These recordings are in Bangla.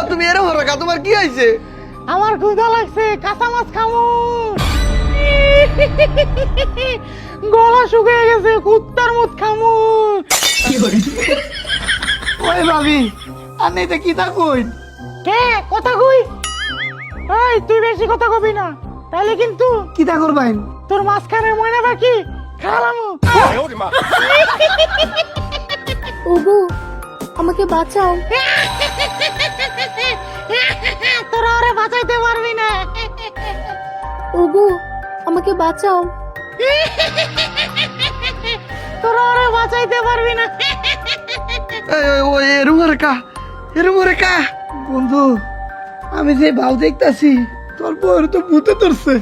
তুমি এরকম রাখা, তোমার কি হয়েছে? আমার ক্ষুধা লাগছে, কাঁচা মাছ খামু। গলা শুকিয়ে গেছে, কুত্তার মুখ খামু। ওই ভাবি, আর নেই কি তা কই? কে কথা কই? এই তুই বেশি কথা কবি না, তাহলে কিন্তু কি তা করবেন? তোর মাঝখানের ময়না বাকি খালামু। ওগো আমাকে বাঁচাও। তোরা ওরে বাঁচাইতে পারবি না। ওগো আমাকে বাঁচাও। তোরা ওরে বাঁচাইতে পারবি না। বন্ধু, আমি যে ভাও দেখতাছি তোর বউর তো ভূতে ধরছে।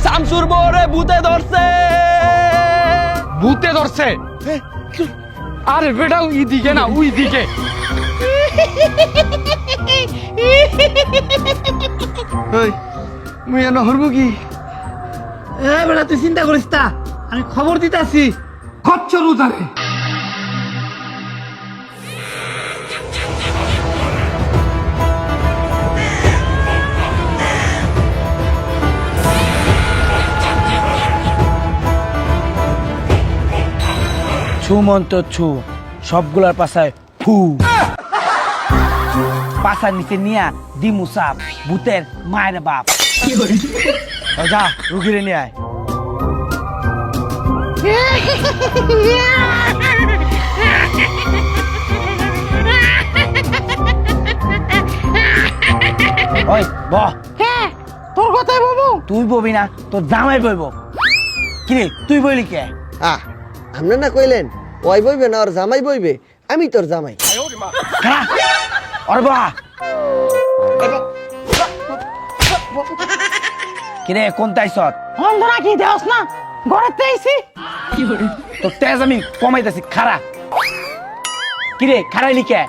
শামসুর বউরে ভূতে ধরছে। ভূতে ধরছে? আরে বেটা ওই দিকে না, ওই দিকে। মুই এনে হরবো কি? বেটা তুই চিন্তা করিস না, আমি খবর দিতাছি। খচ্চর উদারে ছু মন্ত ছু, সবগুলার পাশায় ফু। পাশার নিচে নিয়া দিমু সাপ, ভূতের মায়ের বাপ। যা রুগীরে নিয়ে আয়। ওই বহ। হ্যাঁ, তোর কথাই বলবো। তুই ববি না, তোর জামাই বইব। কিরে তুই বইলি কে? আপনার না কইলেন ওই বইবে না, ওর জামাই বইবে, আমি তোর জামাই। কিরে কোন তাইছত? অন্ধরা কি দেওস না, ঘরে তেইছি। তোর তেজ আমি কমাইতেছি, খারা। কিরে খারাইলি কে?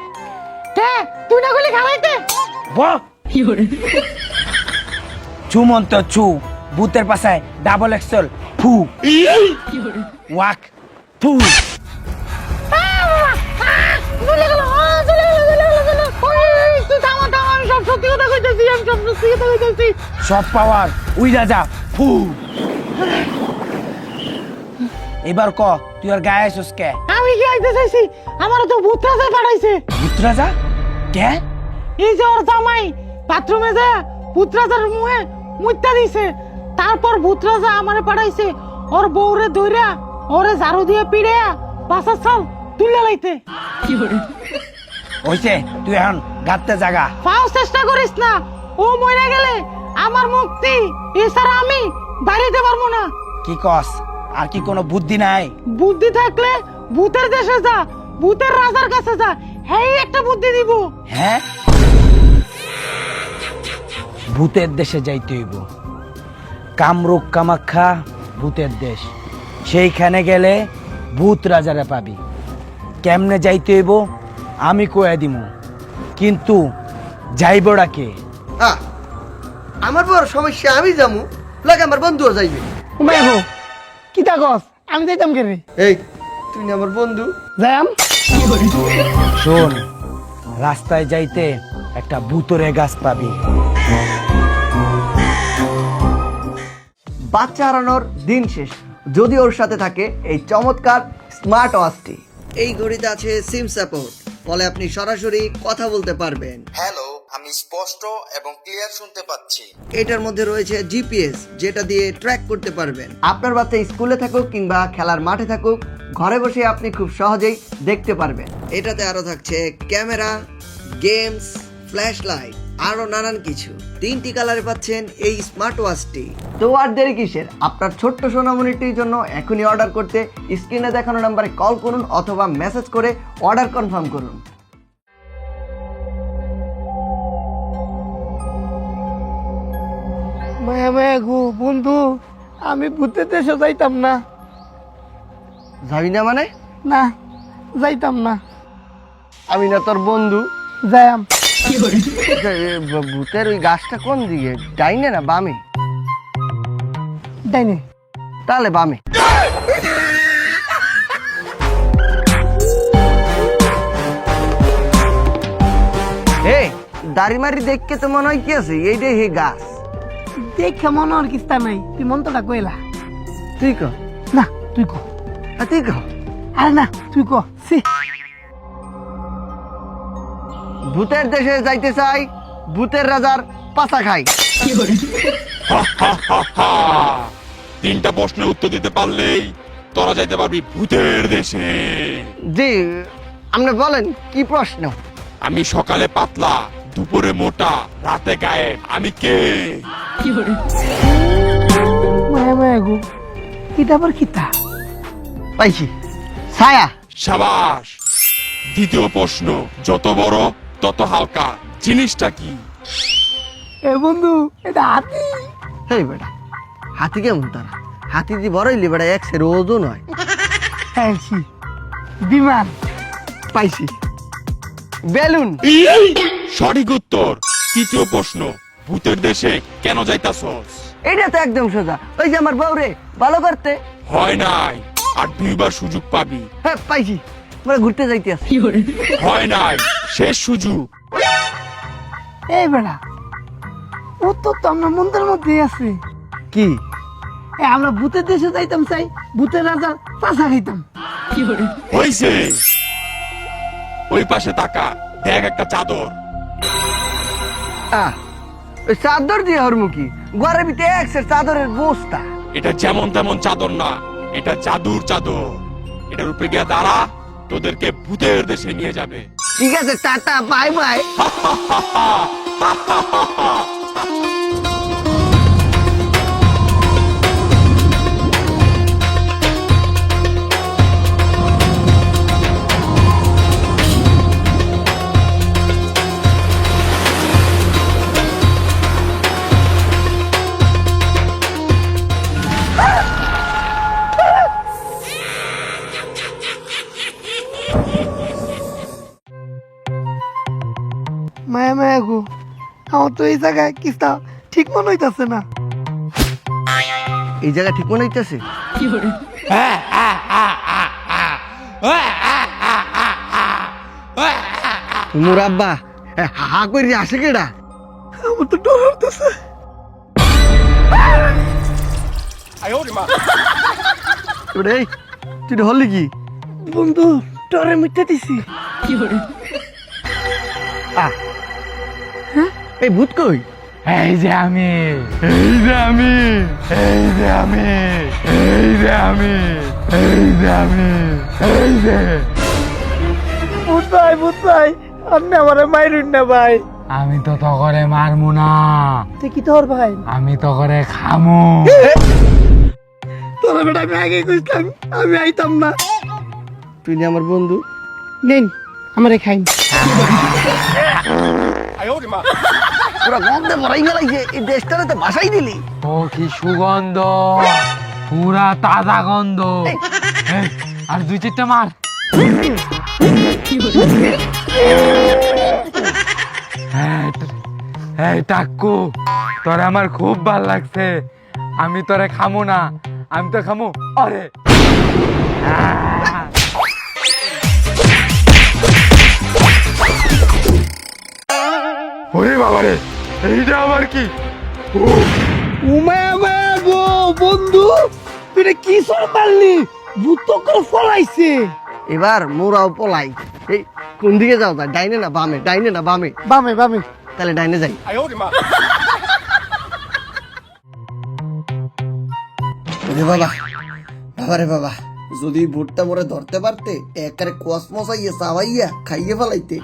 কে তুই না কইলি খালাইতে? চুমন্ত চু, ভূতের পাশায় ডাবল এক্সেল ফু। ওয়াক ফু। সব পাওয়ার উইরা যা ফু। এবার ক তুই আর গায়ে আইসস কে? আমি কি আইতে চাইছি? আমার তো ভূত রাজা পাঠাইছে। ভূত রাজা কে? এই যে ওর জামাই বাথরুমে যা ভূত রাজার মুখে মুইতা দিছে, তারপর ভূত রাজা আমারে পাঠাইছে ওর বউরে দইরা ওরে ঝাড়ু দিয়ে পিড়ে বাসার চাল তুলে লাইতে। হইছে, তুই এখন গাতে জাগা। পাও চেষ্টা করিস না, ও মরে গেলে আমার মুক্তি এছাড়া আমি বাইরেতে পারবো না। কি কস? আর কি কোনো বুদ্ধি নাই? বুদ্ধি থাকলে ভূতের দেশে যা, ভূতের রাজার কাছে যা, হ্যাঁ একটা বুদ্ধি দিব। হ্যাঁ, ভূতের দেশে যাইতে হইব। কামরূপ কামাখ্যা ভূতের দেশ, সেইখানে গেলে ভূত রাজারে পাবি। কেমনে যাইতে হইব আমি কয়ে দিমু, কিন্তু যাইবটা কে? আমার বড় সমস্যা, আমি যামু লাগে আমার বন্ধুও যাইবে। কি তা কস? আমি যাইতাম কে রে? এই তুই না আমার বন্ধু, যাইম। শোন, রাস্তায় যাইতে একটা ভূতরে গাছ পাবি। বাচ্চা হারানোর দিন শেষ যদি ওর সাথে থাকে এই চমৎকার স্মার্ট ওয়াচটি। এই ঘড়িতে আছে সিম সাপোর্ট, ফলে আপনি সরাসরি কথা বলতে পারবেন। হ্যালো, আমি স্পষ্ট এবং ক্লিয়ার শুনতে পাচ্ছি। এটার মধ্যে রয়েছে জিপিএস, যেটা দিয়ে ট্র্যাক করতে পারবেন। আপনার বাচ্চা স্কুলে থাকুক কিংবা খেলার মাঠে থাকুক, ঘরে বসে আপনি খুব সহজেই দেখতে পারবেন। এটাতে আরো থাকছে ক্যামেরা, গেমস, ফ্ল্যাশ লাইট, আরো নানান কিছু। 3টি কালারে পাচ্ছেন এই স্মার্ট ওয়াচটি। তো আর দেরি কিসের? আপনার ছোট্ট সোনামণিটির জন্য এখনই অর্ডার করতে স্ক্রিনে দেখানো নাম্বারে কল করুন অথবা মেসেজ করে অর্ডার কনফার্ম করুন। মায়া মায়া গো বন্ধু, আমি ভূতের দেশে যাইতাম না। যাবি না মানে? না, যাইতাম না। আমি না তোর বন্ধু। যাইম। ভূতের ওই গাছটা কোন দিকে, ডাইনে না বামে? ডাইনে। তাহলে বামে। এই দাড়ি মারি দেখকে তো মনে হয় কি আছে, এইটাই হে গাছ। দেখে মনে আর কিস্তা নাই, তুই মন্ত্রটা কইলা। তুই ক। না তুই ক। তুই ক। আরে না তুই ক। সি ভূতের দেশে যাইতে চাই, ভূতের রাজার পাছা খাই। তিনটা প্রশ্নের উত্তর দিতে পারলেই তোরা যাইতে পারবি ভূতের দেশে। জি, আপনি বলেন কি প্রশ্ন? আমি সকালে পাতলা, দুপুরে মোটা, রাতে গায়েব, আমি কে? মায়া মায়া গো, এটা আবার কিতা? পাইছি, ছায়া। সাবাস। দ্বিতীয় প্রশ্ন, যত বড় তত হালকা, জিনিসটা কি? এ বন্ধু, এটা হাতি। হেই বেটা, হাতি কেমন তারা? হাতি দি বড় হইলে বেটা একশের ওজন হয়। পাইছি, বিমান। পাইছি, বেলুন। সঠিক উত্তর। তৃতীয় প্রশ্ন, ভূতের দেশে কেন যাইতাছস? এটা তো একদম সোজা, ওই যে আমার বউরে ভালো করতে। হয় নাই, আর দুইবার সুযোগ পাবি। হ্যাঁ পাইছি, আমরা ঘুরতে যাইতে আছি। হয় নাই, শেষ সুযোগ। এই বেড়া, উত্তর তো আমরা মন্দিরের মধ্যে আছে। কি? আমরা ভূতের দেশে যাইতাম, চাই ভূতের রাজার পাশা খাইতাম। হইছে, ওই পাশে তাকা, দেখ একটা চাদর। ওই চাদর দিয়ে হরমুখী ঘরের ভিতরে একশের চাদরের বস্তা। এটা যেমন তেমন চাদর না, এটা জাদুর চাদর। এটার উপরে গিয়ে দাঁড়া, তোদেরকে ভূতের দেশে নিয়ে যাবে। ঠিক আছে, টাটা, বাই বাই। মায়া মায়া গো, আমার তো এই জায়গায় কিস্তা ঠিক মনে হইতাছে না। এই জায়গা ঠিক মনে হইতেছে? মোর আব্বা হা করে আসে কেডা? আমার তো ডর হইতাছে। এই তুই হলি কি বন্ধু, ডরে মিটতে দিছি। এই ভূত কই? এই যে আমি, এই যে আমি, এই যে আমি, এই যে আমি, এই যে আমি, এই যে। ভূত ভাই, আপনি আমারে মাইরুন না ভাই। আমি তো তকরে মারমু না, তুই কি তোর ভাই? আমি তকরে খামু। তোর বেটা আমি আগে কইতাম, আমি আইতাম না। তুই নি আমার বন্ধু। নেন আমারে খাইন। পুরা গন্ধে ভরাই গেলাইছে, এই দেশটারে তো বাসাই দিলি। ও কি সুগন্ধ, পুরা তাজা গন্ধ। এই, আর দুই চারটা মার। এই টাক্কু, তোরে আমার খুব ভাল লাগছে। আমি তোরে খামু না, আমি তো খামু। আরে ওরে বাবারে, এইটা আবার কি? উমায়া মায়া গো বন্ধু, তুই এটা কি সর মারলি? ভূত তো করে ফলাইছে। এবার মোরাও পলাই। এই কোন দিকে যাও? তা ডাইনে না বামে? ডাইনে না বামে? বামে বামে। তাহলে ডাইনে যাই। ওরে বাবা, বাবারে বাবা, যদি ভুট্টা পরে ধরতে পারতে, একারে কসমসাইয়া চাবাইয়া খাইয়ে ফেলাইতে।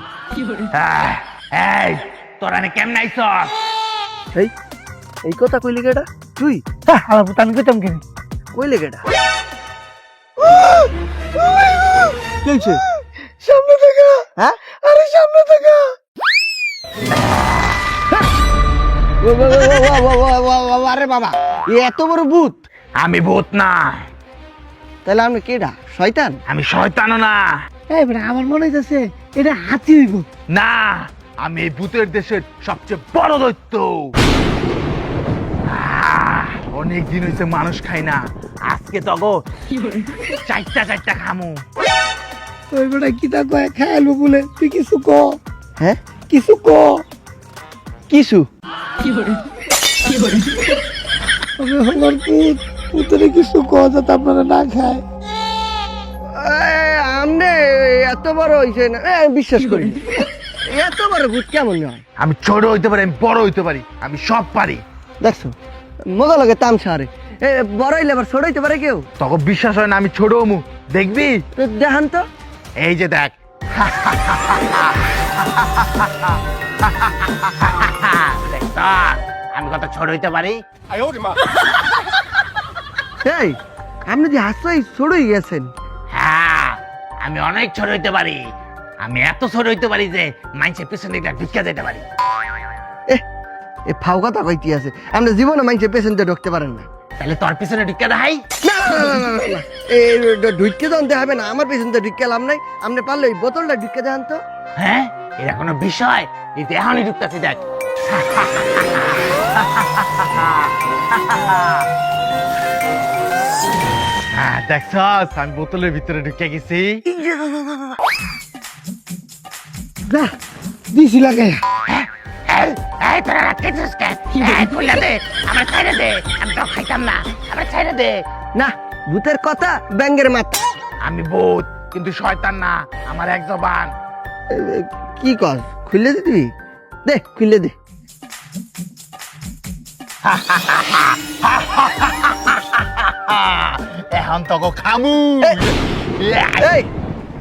এই তোরা কেমন আইছ? এই এই কথা কইলি কেডা? তুই আমার ভূত আমি কইতাম কেন? কইলে কেডা? কি হইছে? সামনে থেকে। হ্যাঁ, আরে সামনে থেকে। আরে বাবা, এত বড় ভূত! আমি ভূত না, তাহলে আমি কেডা? শয়তান? আমি শয়তানও না। এই বেটা, আমার মনে হইতাছে এটা হাতি হইব। না, আমি এই ভূতের দেশের সবচেয়ে বড় দৈত্য। অনেক দিন হয়েছে মানুষ খাই না, আজকে তগো চারটা খামু। ওই বেটা কি তা কয় খাইলো বলে, তুই কিছু ক, হ্যাঁ কিছু ক। কিছু আমি আমার পুতরে কিছু ক যাতে আপনারা না খায়। আমনে এত বড় হইছে না, বিশ্বাস করি না। এত বড় ভূত কেমন হয়? আমি ছোট হইতে পারি, আমি বড় হইতে পারি, আমি সব পারি। দেখছো মজা লাগে তামসা আরে, বড় হইলে আবার ছোট হইতে পারে কেউ? তখন বিশ্বাস হয় না আমি ছোট হমু, দেখবি? তো দেখান তো। এই যে দেখ। দেখছ আমি কত ছোট হইতে পারি। এই আপনি যে হাসপাই ছোট হয়ে গেছেন। হ্যাঁ, আমি অনেক ছোট হইতে পারি। আমি এত ছোট হইতে পারি যে মানুষের পিছনে ঢুকে যেতে পারি। এ ফাও কথা কইতে আছে, আপনি জীবনে মানুষের পেছনে ঢুকতে পারেন না। তাহলে তোর পিছনে ঢুকে দেখাই। না ঢুকতে জানতে হবে না, আমার পেছনে ঢুকে লাভ নাই। আপনি পারলে ওই বোতলটা ঢুকে দেখান তো। হ্যাঁ, এটা কোনো বিষয়? এই যে এখনই ঢুকতেছি, দেখ। হ্যাঁ, দেখছস আমি বোতলের ভিতরে ঢুকে গেছি। না দিছি লাগে। এই তোরা রাখতেছিস কেন? এই খুলে দে, আমার ছেড়ে দে, আমি তো খাইতাম না, আমার ছেড়ে দে। না ভূতের কথা ব্যাঙ্গের মাথা। আমি ভূত কিন্তু শয়তান না, আমার এক জবান। কি কর, খুলে দে তুই, দে খুলে দে। এখন তোকে খামু। এই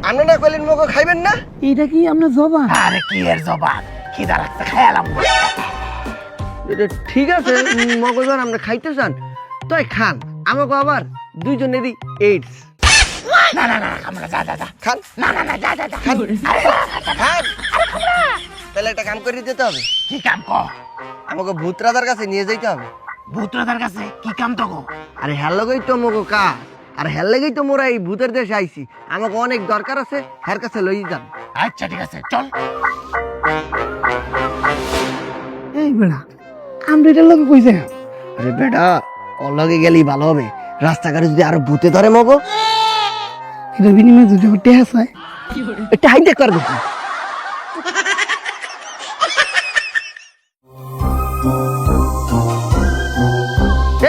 আপনি না কইলেন মগো খাইবেন না? এটা কি আপনার জবান? আরে কি এর জবান, খিদা লাগছে, খেয়ালাম। এটা ঠিক আছে, মগজন আপনি খাইতে চান তাই খান। আমাকে আবার দুইজনেরই এইডস। না না না, আমরা যা যা যা। খান না না না, যা যা যা। খান খান। তাহলে একটা কাম করে দিতে হবে, কি কাম কর? আমাকে ভূত রাজার কাছে নিয়ে যাইতে হবে। ভূতরাদার কাছে কি কাম তোকে? আরে হ্যার লগেই তো মগো কাজ, আর হ্যার লগেই তো মোরা এই ভূতের দেশে আইছি। আমাকে অনেক দরকার আছে, হ্যার কাছে লই যান। আচ্ছা ঠিক আছে, চল। এই বেড়া আমরা এটা লোক কইছে। আরে বেটা ওর লগে গেলেই ভালো হবে, রাস্তাঘাটে যদি আরো ভূতে ধরে মগো, এটা বিনিময়ে যদি টেহাস হয় এটা হাইটেক করবে।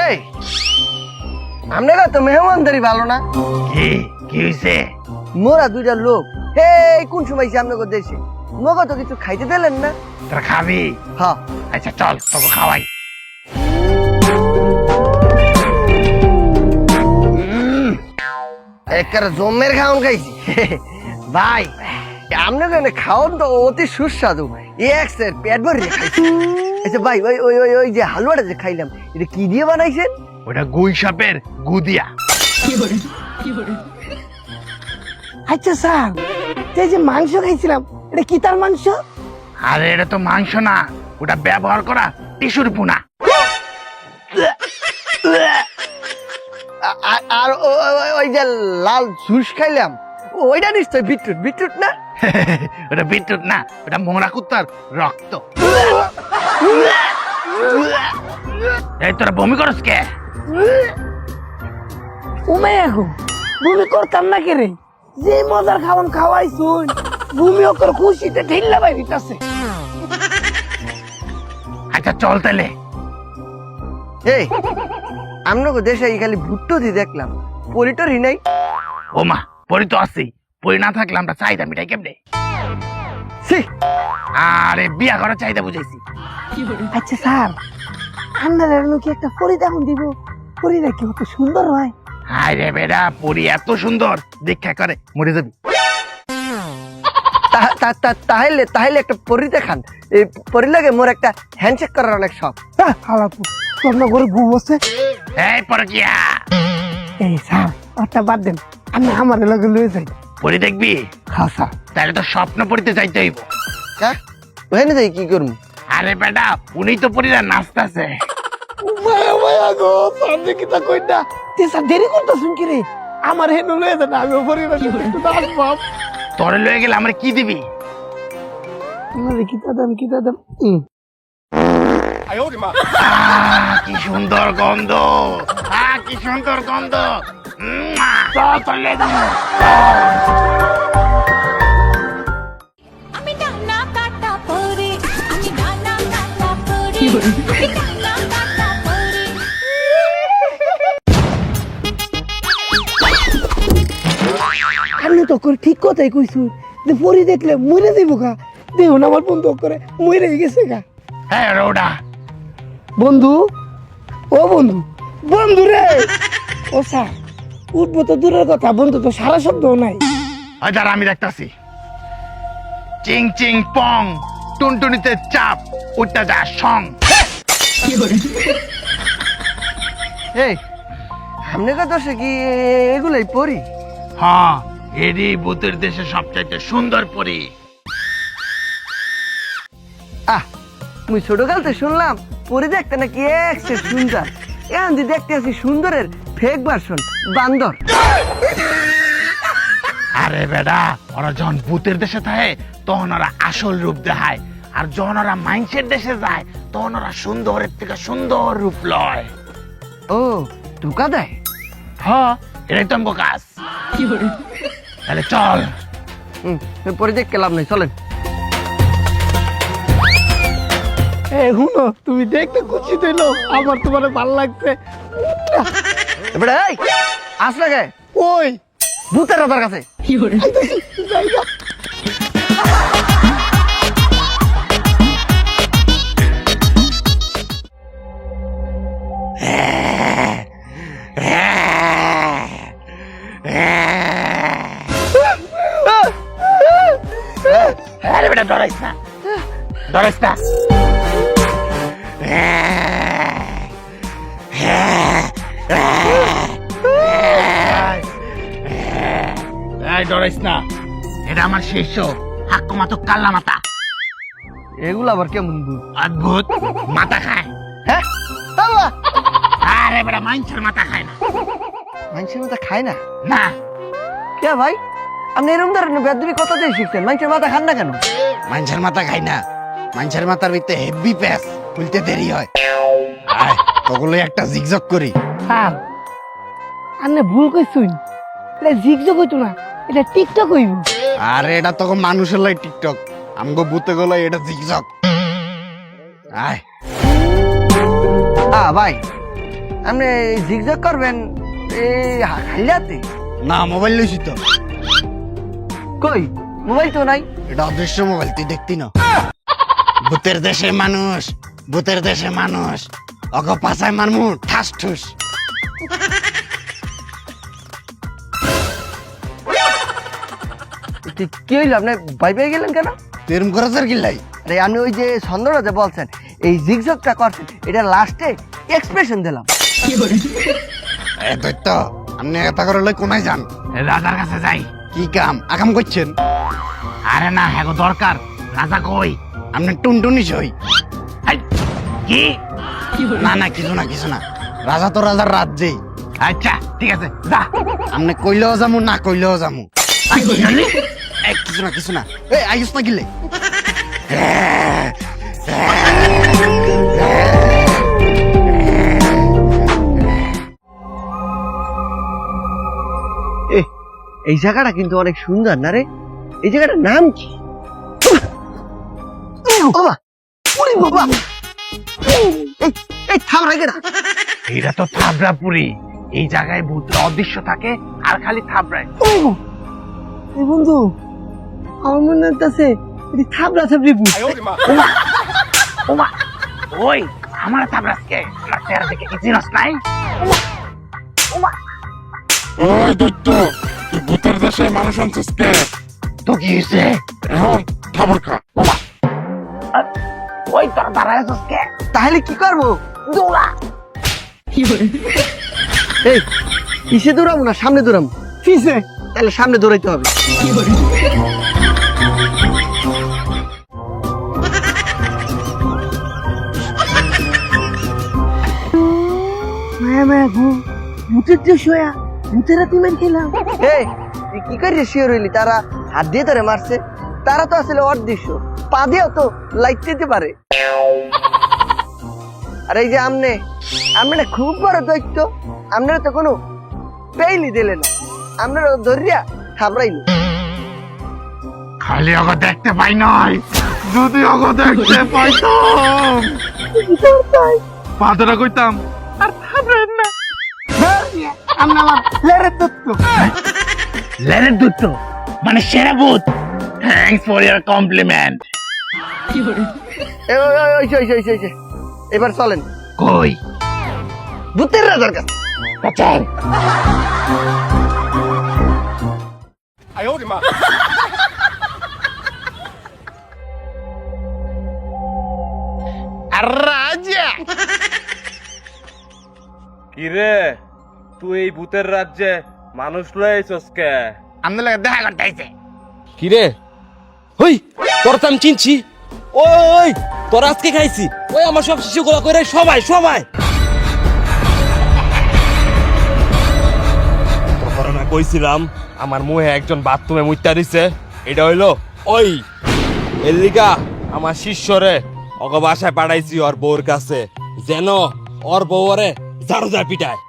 এই আপনারা তো মেহমানদারি ভালো না। কি কি হইছে? মোরা দুইটা লোক হে কোন সময় আপনাকে দেশে মগো তো কিছু খাইতে দিলেন না। তোরা খাবি? হ্যাঁ আচ্ছা চল, তোকে খাওয়াই। একটা জমের খাওয়ান খাইছি ভাই। আপনাকে খাওয়ান তো অতি সুস্বাদু, এক্সের পেট ভরে খাইছি। আচ্ছা ভাই ওই ওই ওই ওই যে হালুয়াটা যে খাইলাম, এটা কি দিয়ে বানাইছেন? ওটা গুই সাপের গু দিয়া। আচ্ছা স্যার, এই যে মাংস খাইছিলাম এটা কি তার মাংস? আরে এটা তো মাংস না, ওটা ব্যবহার করা টিস্যুর পুনা। আর ওই যে লাল জুস খাইলাম, ওইটা নিশ্চয় বিটরুট। বিটরুট না? ওটা বিদ্যুৎ না, ওটা মোরা কুত্তার রক্ত। এই তোরা বমি করস কে? উমে এখন ভূমি করতাম না কে রে, যে মজার খাওয়ান খাওয়াইছুন ভূমি ওকর খুশিতে ঢিল্লা বাই দিতেছে। আচ্ছা চল তাইলে। এই আপনাকে দেশে খালি ভুট্টো দিয়ে দেখলাম, পরিটরই নাই। ও মা, পরি তো আছি, পরি না থাকলে আমরা চাহিদা মিটাই কেমনে? ছি, আরে বিয়া করার চাহিদা বুঝাইছি। আচ্ছা স্যার, আপনার কি একটা পরি দেখুন দিব, পরিটা কি কত সুন্দর হয়। হায় রে বেড়া, পরি এত সুন্দর, দীক্ষা করে মরে যাবি। তাহলে তাহলে একটা পরি দেখান, এই পরি লাগে মোর একটা হ্যান্ডশেক করার অনেক শখ। হালাপু আপনার ঘরে ঘুম বসে। এই পরকিয়া, এই স্যার ওটা বাদ দেন, আমি আমার লগে লয়ে যাই। পরি দেখবি? হ্যাঁ স্যার। তাহলে তো স্বপ্ন পড়িতে যাইতে হইব। হ্যাঁ ওখানে যাই কি করবো? আরে বেটা, উনি তো পরিরা নাচতেছে। মায়া মায়া গো, সামনে কি তা কই না, তে স্যার দেরি করতেছুন কি রে? আমার হেন লয়ে যান, আমি পরি না একটু নাচ বাপ। তোরে লয়ে গেলে আমরা কি দিবি? আমারে কি দাম কি সুন্দর গন্ধ, কি সুন্দর গন্ধ। চল চলে যাবো। আমি ডানা কাটা পরে আমি ডানা কাটা পরে আমি ডানা কাটা পরে আপনি তো করে ঠিক কথাই কইছু যে পরি দেখলে মরে যাইব গা। দেখুন আমার বন্ধু করে মরে গেছে গা। হ্যাঁ রোডা বন্ধু, ও বন্ধু, বন্ধু রে, ও স্যার উঠবো তো দূরের কথা, বন্ধু তো সারা শব্দ নাই। হাজার আমি দেখতাছি। চিং চিং পং, টুনটুনিতে চাপ, উঠতে যা সং। এই সামনে কথা কি এগুলাই পড়ি? হ্যাঁ, এরই ভূতের দেশে সবচাইতে সুন্দর পরি। তুমি ছোটকালতে শুনলাম পরি দেখতে নাকি একসে সুন্দর, এখন যে দেখতে আছি সুন্দরের ফেক ভার্সন বান্দর। আরে বেডা, ওরা যখন ভূতের দেশে থাকে তখন ওরা আসল রূপ দেখায়, আর যখন ওরা মাইন্সের দেশে যায় তখন ওরা সুন্দরের থেকে সুন্দর রূপ লয়। ও টুকা দেয়? হ্যাঁ, এটাই তো আমগো কাজ। তাহলে চল। পরে দেখতে লাভ নেই, চলেন। শুনো, তুমি দেখতে কুচিত হইলো, আমার তোমার ভালো লাগছে। এবারে এই আসলে গে ওই ভূতের রাজার কাছে। আরে বেটা ডরাইস না, ডরাইস না। ডরাইস না, এটা আমার শিষ্য হাক্কু মাতো কাল্লা মাতা। এগুলো আবার কেমন ভূত? অদ্ভুত, মাথা খায়। হ্যাঁ আল্লাহ, আরে বেটা মাইন্সের মাথা খায় না। মানুষের মাথা খায় না? না, কে ভাই, আপনি এরকম ধরনের বেদবি কথা দিয়ে শিখছেন? মানুষের মাথা খান না কেন? মাইন্সের মাথা খায় না, মাইন্সের মাথার ভিতরে হেভি প্যাস, খুলতে দেরি হয়। আয় তগুলো একটা জিগজগ করি। স্যার আপনি ভুল কইছুন, এটা জিগজগ হইতো না, এটা টিকটক হইব। আরে এটা তখন মানুষের লাই টিকটক, আমগো ভূতে গেলো এটা জিগজগ। আয় ভাই আপনি জিগজাগ করবেন এই হাইলাতে? না, মোবাইল লইছি তো। কই মোবাইল তো নাই। এটা অদৃশ্য মোবাইল, তুই দেখতি না? ভূতের দেশে মানুষ, ভূতের দেশে মানুষ, অগ পাশায় মারমু ঠাস ঠুস। কি হইলো, আপনি ভাই পেয়ে গেলেন কেন? তেরম করার কি লাই? আরে আমি ওই যে ছন্দটা যে বলছেন এই জিগজাগটা করছেন, এটা লাস্টে এক্সপ্রেশন দিলাম। এ দৈত্য, আপনি এটা করে লই কোনায় যান? রাজার কাছে যাই। কি কাম আকাম করছেন? আরে না, হ্যাঁ দরকার। রাজা কই? আপনি টুনটুনি সই। কি? না না, কিছু না কিছু না, রাজা তো রাজার রাজ্যেই। আচ্ছা ঠিক আছে, যা। আপনি কইলেও যামু, না কইলেও যামু। কিছু না কিছু না, এই আইস না গিলে। এই জায়গাটা কিন্তু অনেক সুন্দর না রে? এই জায়গাটার নাম কি? বাবা, ওরে বাবা, এই থাম রাখে না। এটা তো থাবড়াপুরি, এই জায়গায় ভূতরা অদৃশ্য থাকে আর খালি থাবড়ায়। এই বন্ধু, আমার মনে হচ্ছে এটি থাবড়া থাবড়ি ভূত। ওমা, ওই আমার থাবড়াসকে আমার চেহারা দেখে কি চিনস নাই? ওই দৈত্য, তুই ভূতের দেশে মানুষ আনছিস কে? তো কি হয়েছে? এখন খবর খা। ওই তোর দাঁড়ায় আছিস কে? তাহলে কি করবো? দৌড়া। এই পিছে দৌড়াবো না সামনে দৌড়াবো? পিছে। তাহলে সামনে দৌড়াইতে হবে। মায়া মায়া গো, ভূতের দেশ হইয়া ভূতেরা তুই মেন খেলাম। এই তুই কি করিস শিওর হইলি তারা হাত দিয়ে তোরে মারছে? তারা তো আসলে অদৃশ্য, পা দিয়েও তো লাইট দিতে পারে। আর এই যে আমনে খুব বড় দৈত্য, আপনারা তো কোনো পেইলি দিলে না, আপনারা ধরিয়া থাবড়াইল। খালি ওকে দেখতে পাই নাই, যদি ওকে দেখতে পাইতাম পাথরা কইতাম আর থামরেন না। আমি আমার লেরের দুধ মানে সেরা ভূত। Thanks for your compliment. এবার চলেন কই ভূতের রাজার কাছে। চল। রাজা কিরে তুই এই ভূতের রাজ্যে মানুষ লয়েছস কে? আমাদের লাগে দেখা করতে আইছে। কিরে হই তোর তো আমি চিনছি। ওই তোর আজকে খাইছি। ওই আমার সব শিশু গোলা করে সবাই তোর না কইছিলাম আমার মুহে একজন বাথরুমে মুইতা দিছে। এটা হইলো ওই এর লিগা আমার শিষ্যরে অগ বাসায় পাঠাইছি ওর বউর কাছে, যেন ওর বউরে ঝাড়ু যা পিটায়।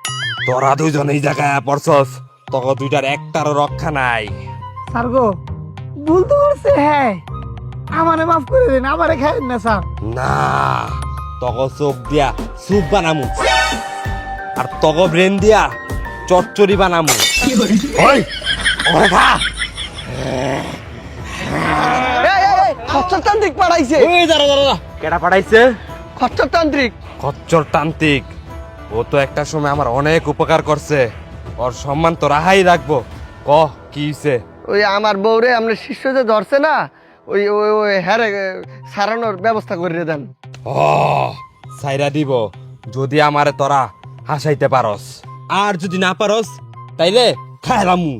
তোরা দুইজন এই জায়গায় পড়ছস, তখন দুইটার একটারও রক্ষা নাই। সার্গো ভুল তো করছে, হ্যাঁ আমারে মাফ করে দিন, আমারে খাইন না স্যার। না তগ চোখ দিয়া স্যুপ বানামু আর তগ ব্রেন দিয়া চচ্চড়ি বানামু। ওই ওরে খা। খচ্চরতান্ত্রিক পাঠাইছে। ওই দাঁড়া কেডা পাঠাইছে? খচ্চরতান্ত্রিক। খচ্চর তান্ত্রিক। ও তো একটা সময় আমার অনেক উপকার করছে, ওর সম্মান তো রাহাই রাখবো। ক কি হইছে? ওই আমার বউরে আমরা শিষ্য যে ধরছে না, ওই ওই ওই হ্যারে সারানোর ব্যবস্থা করে দেন। ও সাইরা দিব যদি আমারে তোরা হাসাইতে পারস, আর যদি না পারস তাইলে খাইলামু।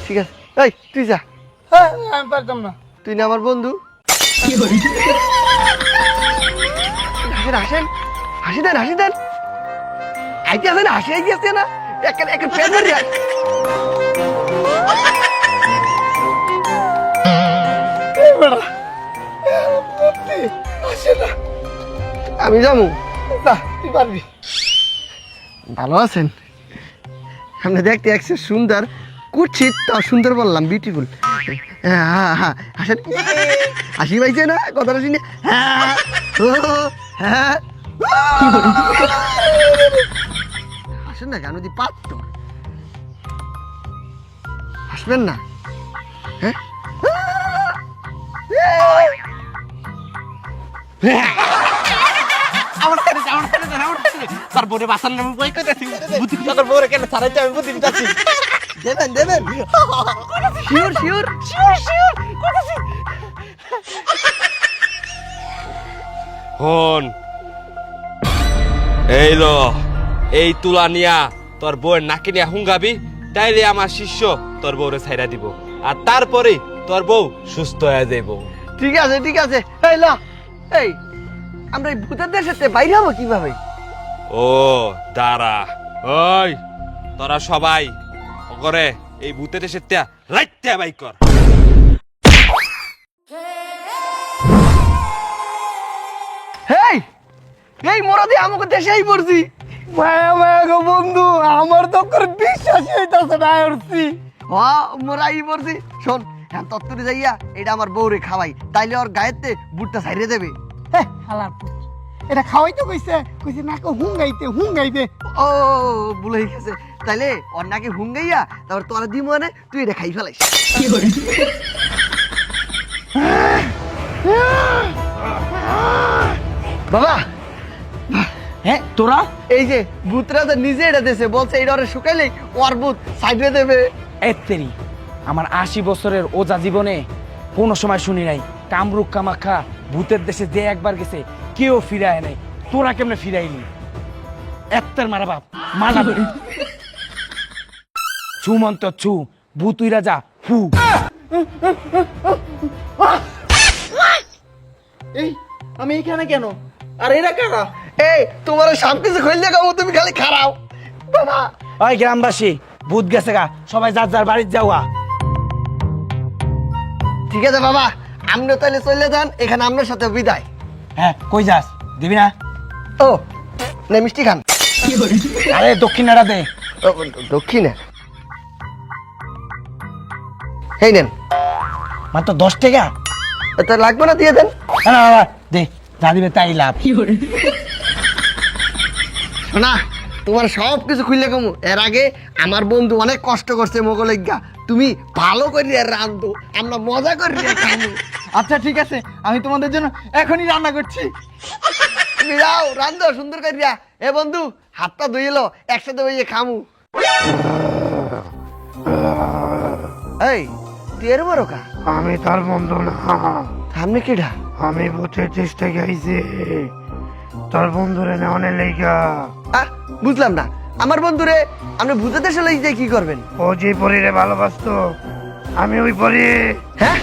ঠিক আছে, এই তুই যা। আমি পারতাম না। তুই না আমার বন্ধু। হাসেন হাসি দেন আইতে আছে না, হাসি আইতে আসছে না, একটা পেন ধরি। আমি যাবো না, তুই পারবি। ভালো আছেন? আপনি দেখতে একসে সুন্দর, কুচ্ছিত তা সুন্দর বললাম, বিউটিফুল। হ্যাঁ হ্যাঁ হ্যাঁ হাসেন, হাসি পাইছে না কথাটা শুনে? হ্যাঁ হ্যাঁ হাসেন না কেন? দি পারত হাসবেন না? হ্যাঁ তারপরে বাসার নামে বই কইতাছি বুদ্ধি তোর বউরে কেন ছাড়াইতে আমি বুদ্ধি দিতাছি। দেবেন শিওর হন এই লো, এই তুলা নিয়া তোর বউয়ের নাকি নিয়া হুঙ্গাবি, তাইলে আমার শিষ্য তোর বউরে ছাইরা দিব, আর তারপরে তোর বউ সুস্থ হয়ে যাইব। ঠিক আছে। এই ল, এই আমরা এই ভূতের দেশে বাইরে হবো কিভাবে? ও দাঁড়া, ওই তোরা সবাই করে এই ভূতের দেশের তিয়া লাইত্যা বাই কর। এই মরাদি আমাকে দেশেই পড়ছি। মায়া গো বন্ধু, আমার তো করে বিশ্বাসই হইতাছে না। আসছি মোরাই পড়ছি। শোন, হ্যাঁ তত্তরে যাইয়া এটা আমার বউরে খাওয়াই, তাইলে ওর গায়েতে বুটটা ছাইরে দেবে। হালার এটা খাওয়াই তো কইছে না, হুঙ্গাইতে। ও ভুলে গেছে। তাইলে ওর নাকি হুঙ্গাইয়া তারপর তোরা দি মানে তুই এটা খাই ফেলাইস। বাবা, হ্যাঁ তোরা এই যে ভূতরা তো নিজে এটা দেশে বলছে এটা ওরা শুকাইলেই ওর ভূত সাইডে দেবে। এত্তেরি আমার 80 বছরের ওজা জীবনে কোনো সময় শুনি নাই কামরুক কামাখ্যা ভূতের দেশে যে একবার গেছে কেউ ফিরায় নাই। তোরা কেমনে ফিরাইনি? এত্তের মারা বাপ মারা ছুমন্ত ছু ভূতুই রাজা ফু। এই আমি এখানে কেন? আর এরা কারা? এই তোমার সব কিছু খুললে গাবো, তুমি খালি খারাও। বাবা ওই গ্রামবাসী ভূত গেছে গা, সবাই যার যার বাড়িতে যাওয়া। ঠিক আছে বাবা, আপনিও তাহলে চলে যান, এখানে আপনার সাথে বিদায়। হ্যাঁ কই যাস? দিবি না? ও না মিষ্টি খান। আরে দক্ষিণাটা দে। ও, দক্ষিণে এই নেন। মাত্র 10 টাকা। তা লাগবে না, দিয়ে দেন। না না না, দে, যা দিবে তাই লাভ। শোনা, তোমার সব কিছু খুললে কমু। এর আগে আমার বন্ধু অনেক কষ্ট করছে মোগলেগা, তুমি ভালো করে রান্ধো, আমরা মজা করে খাবো। আচ্ছা ঠিক আছে, আমি তোমাদের জন্য এখনই রান্না করছি। তুমি যাও রান্ধো সুন্দর করিয়া। এ বন্ধু, হাতটা ধুয়ে এলো, একসাথে বইয়ে খামু। এই তুই এর বড় কা? আমি তার বন্ধু না, সামনে কেডা? আমি ভূতের দেশ থেকে আইছি তোর বন্ধুরে নেওয়ানে লেগা। বুঝলাম না, আমার বন্ধুরে আপনি ভূতের দেশে লই যাই কি করবেন? ও যে পরীরে ভালোবাসতো, আমি ওই পরী। হ্যাঁ